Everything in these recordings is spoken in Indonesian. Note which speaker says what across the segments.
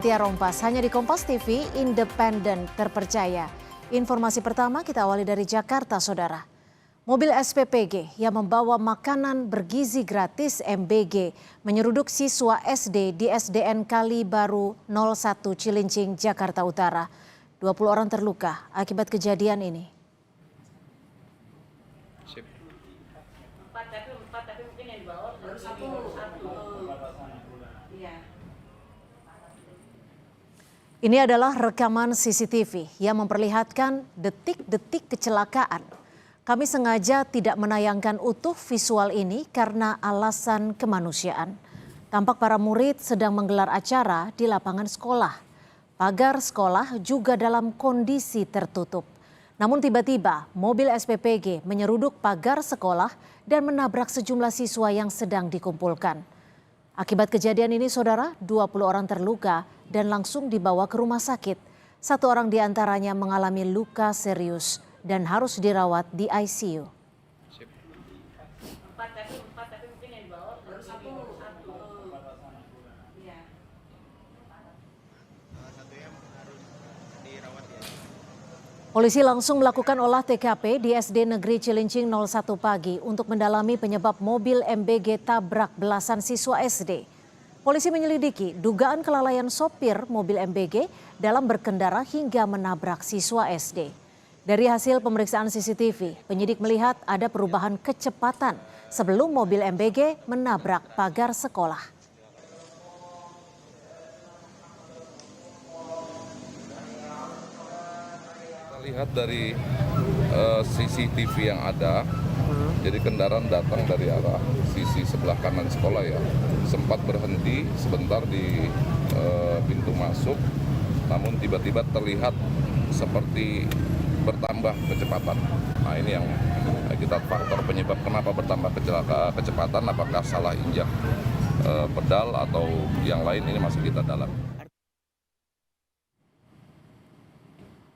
Speaker 1: Tia Rompas, hanya di Kompas TV, independen, terpercaya. Informasi pertama kita awali dari Jakarta, Saudara. Mobil SPPG yang membawa makanan bergizi gratis MBG menyeruduk siswa SD di SDN Kali Baru 01 Cilincing, Jakarta Utara. 20 orang terluka akibat kejadian ini.
Speaker 2: Tapi mungkin yang dibawa baru satu. Iya.
Speaker 1: Ini adalah rekaman CCTV yang memperlihatkan detik-detik kecelakaan. Kami sengaja tidak menayangkan utuh visual ini karena alasan kemanusiaan. Tampak para murid sedang menggelar acara di lapangan sekolah. Pagar sekolah juga dalam kondisi tertutup. Namun tiba-tiba mobil SPPG menyeruduk pagar sekolah dan menabrak sejumlah siswa yang sedang dikumpulkan. Akibat kejadian ini, Saudara, 20 orang terluka dan langsung dibawa ke rumah sakit. 1 orang diantaranya mengalami luka serius dan harus dirawat di ICU.
Speaker 2: Tapi mungkin yang dibawa baru satu. Iya.
Speaker 1: Polisi langsung melakukan olah TKP di SD Negeri Cilincing 01 pagi untuk mendalami penyebab mobil MBG tabrak belasan siswa SD. Polisi menyelidiki dugaan kelalaian sopir mobil MBG dalam berkendara hingga menabrak siswa SD. Dari hasil pemeriksaan CCTV, penyidik melihat ada perubahan kecepatan sebelum mobil MBG menabrak pagar sekolah.
Speaker 3: Lihat dari CCTV yang ada, jadi kendaraan datang dari arah sisi sebelah kanan sekolah ya, sempat berhenti sebentar di pintu masuk, namun tiba-tiba terlihat seperti bertambah kecepatan. Nah ini yang kita faktor penyebab kenapa bertambah kecepatan, apakah salah injak pedal atau yang lain, ini masih kita dalami.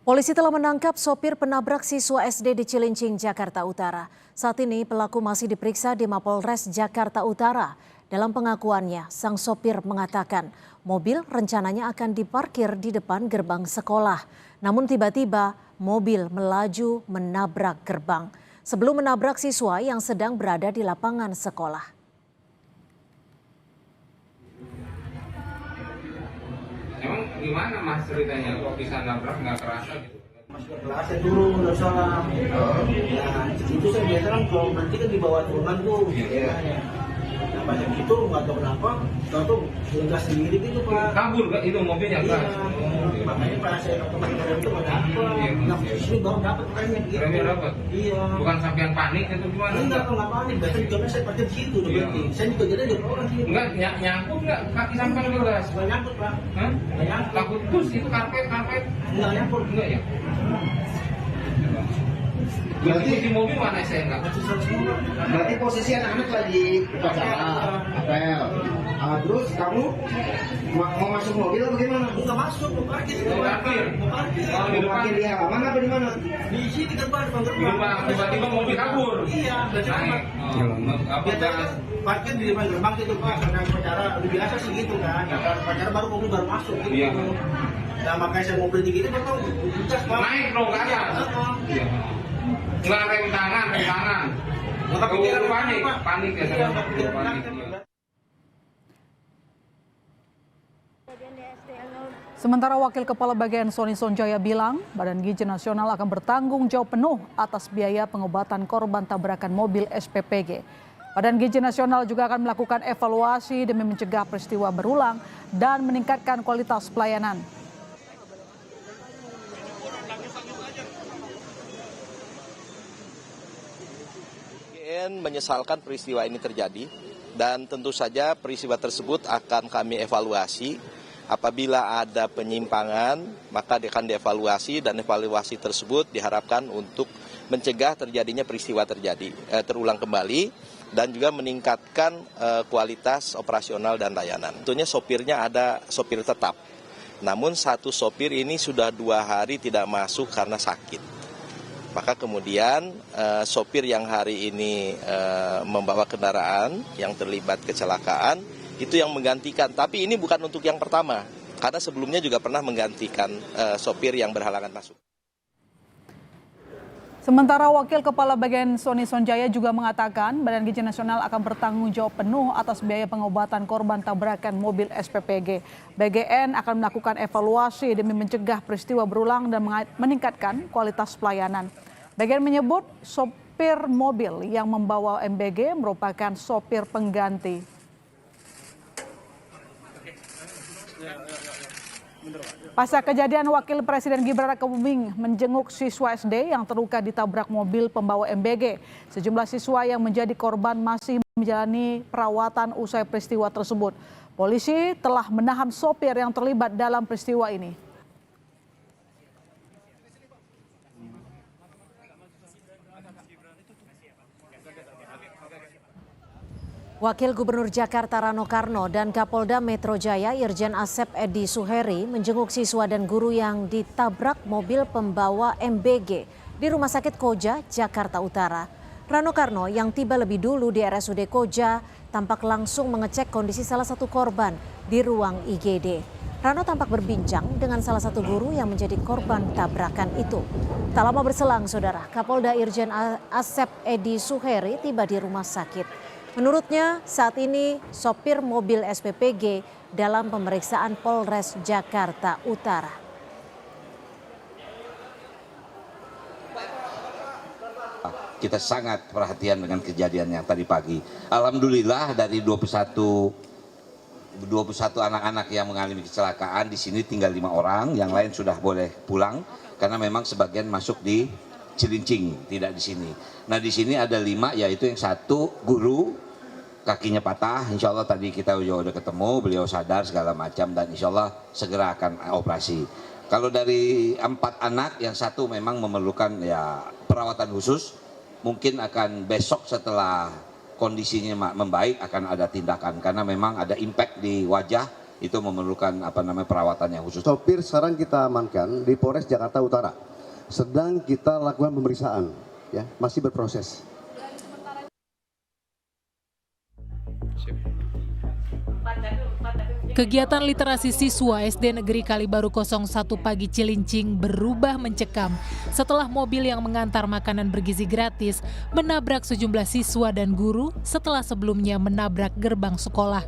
Speaker 1: Polisi telah menangkap sopir penabrak siswa SD di Cilincing, Jakarta Utara. Saat ini pelaku masih diperiksa di Mapolres Jakarta Utara. Dalam pengakuannya, sang sopir mengatakan mobil rencananya akan diparkir di depan gerbang sekolah. Namun tiba-tiba mobil melaju menabrak gerbang sebelum menabrak siswa yang sedang berada di lapangan sekolah.
Speaker 4: Emang gimana mas ceritanya kok bisa nabrak nggak kerasa gitu?
Speaker 5: Masuk ke kelas saya turun udah salah. Ya itu saya biasa kan kalau berhenti kan di bawah turunan tuh. Nah banyak gitu nggak tahu kenapa, tahu gas sendiri gitu pak.
Speaker 4: Kabur gak itu mobilnya
Speaker 5: Iya.
Speaker 4: kan?
Speaker 5: Makanya pas saya ke teman-teman itu nggak dapat. Nah sini baru dapat remnya gitu.
Speaker 4: Remnya dapat?
Speaker 5: Iya.
Speaker 4: Bukan sampean panik itu gimana?
Speaker 5: Enggak panik. Biasanya jamnya saya parkir di situ udah berhenti. Saya juga jadi ada orang sini.
Speaker 4: Enggak nyangkut nggak kaki sampean ke gas?
Speaker 5: Nggak nyangkut pak.
Speaker 4: Hah?
Speaker 5: Nggak nyangkut.
Speaker 4: Takut terus itu karpet?
Speaker 5: Nggak nyangkut.
Speaker 4: Enggak ya? Berarti di mobil mana saya enggak?
Speaker 6: Berarti posisi anak-anak lagi upacara apel. Terus kamu mau masuk mobil atau gimana?
Speaker 5: Nggak masuk, mau parkir.
Speaker 4: Mau parkir?
Speaker 5: Mau
Speaker 4: Di
Speaker 6: Mau parkir di halaman apa di mana?
Speaker 5: Di sini gerbang.
Speaker 4: Tiba-tiba mobil kabur?
Speaker 5: Iya,
Speaker 4: Naik.
Speaker 5: biasanya parkir di depan gerbang gitu pak, karena upacara lebih biasa sih gitu kan. Karena upacara baru mobil baru masuk gitu.
Speaker 4: Iya.
Speaker 5: Nah makanya saya mau berhenti gitu kan tahu gas pak.
Speaker 4: Naik dong ke atas. Iya. Nggak rem tangan.
Speaker 5: Nggak kepikiran
Speaker 4: Panik ya
Speaker 5: Iya,
Speaker 4: sama. Panik.
Speaker 7: Sementara Wakil Kepala Bagian Sony Sonjaya bilang, Badan Gizi Nasional akan bertanggung jawab penuh atas biaya pengobatan korban tabrakan mobil SPPG. Badan Gizi Nasional juga akan melakukan evaluasi demi mencegah peristiwa berulang dan meningkatkan kualitas pelayanan.
Speaker 8: BGN menyesalkan peristiwa ini terjadi dan tentu saja peristiwa tersebut akan kami evaluasi. Apabila ada penyimpangan, maka akan dievaluasi dan evaluasi tersebut diharapkan untuk mencegah terjadinya peristiwa terulang kembali dan juga meningkatkan kualitas operasional dan layanan. Tentunya sopirnya ada sopir tetap, namun satu sopir ini sudah 2 hari tidak masuk karena sakit. Maka kemudian sopir yang hari ini membawa kendaraan yang terlibat kecelakaan itu yang menggantikan. Tapi ini bukan untuk yang pertama. karena sebelumnya juga pernah menggantikan sopir yang berhalangan masuk.
Speaker 7: Sementara Wakil Kepala Bagian Sony Sonjaya juga mengatakan Badan Gizi Nasional akan bertanggung jawab penuh atas biaya pengobatan korban tabrakan mobil SPPG. BGN akan melakukan evaluasi demi mencegah peristiwa berulang dan meningkatkan kualitas pelayanan. BGN menyebut sopir mobil yang membawa MBG merupakan sopir pengganti. Pasca kejadian, Wakil Presiden Gibran Rakabuming menjenguk siswa SD yang terluka ditabrak mobil pembawa MBG. Sejumlah siswa yang menjadi korban masih menjalani perawatan usai peristiwa tersebut. Polisi telah menahan sopir yang terlibat dalam peristiwa ini.
Speaker 1: Wakil Gubernur Jakarta Rano Karno dan Kapolda Metro Jaya Irjen Asep Edi Suheri menjenguk siswa dan guru yang ditabrak mobil pembawa MBG di Rumah Sakit Koja, Jakarta Utara. Rano Karno yang tiba lebih dulu di RSUD Koja tampak langsung mengecek kondisi salah satu korban di ruang IGD. Rano tampak berbincang dengan salah satu guru yang menjadi korban tabrakan itu. Tak lama berselang, Saudara, Kapolda Irjen Asep Edi Suheri tiba di rumah sakit. Menurutnya saat ini sopir mobil SPPG dalam pemeriksaan Polres Jakarta Utara.
Speaker 9: Kita sangat perhatian dengan kejadian yang tadi pagi. Alhamdulillah dari 21 anak-anak yang mengalami kecelakaan di sini tinggal 5 orang, yang lain sudah boleh pulang karena memang sebagian masuk di Cilincing, tidak di sini. Nah di sini ada 5, yaitu yang satu guru kakinya patah, insya Allah tadi kita udah ketemu, beliau sadar segala macam dan insya Allah segera akan operasi. Kalau dari 4 anak, yang satu memang memerlukan ya perawatan khusus, mungkin akan besok setelah kondisinya membaik akan ada tindakan karena memang ada impact di wajah, itu memerlukan perawatan yang khusus.
Speaker 10: Sopir sekarang kita amankan di Polres Jakarta Utara. Sedang kita lakukan pemeriksaan, ya, masih berproses.
Speaker 11: Kegiatan literasi siswa SD Negeri Kalibaru 01 pagi Cilincing berubah mencekam setelah mobil yang mengantar makanan bergizi gratis menabrak sejumlah siswa dan guru setelah sebelumnya menabrak gerbang sekolah.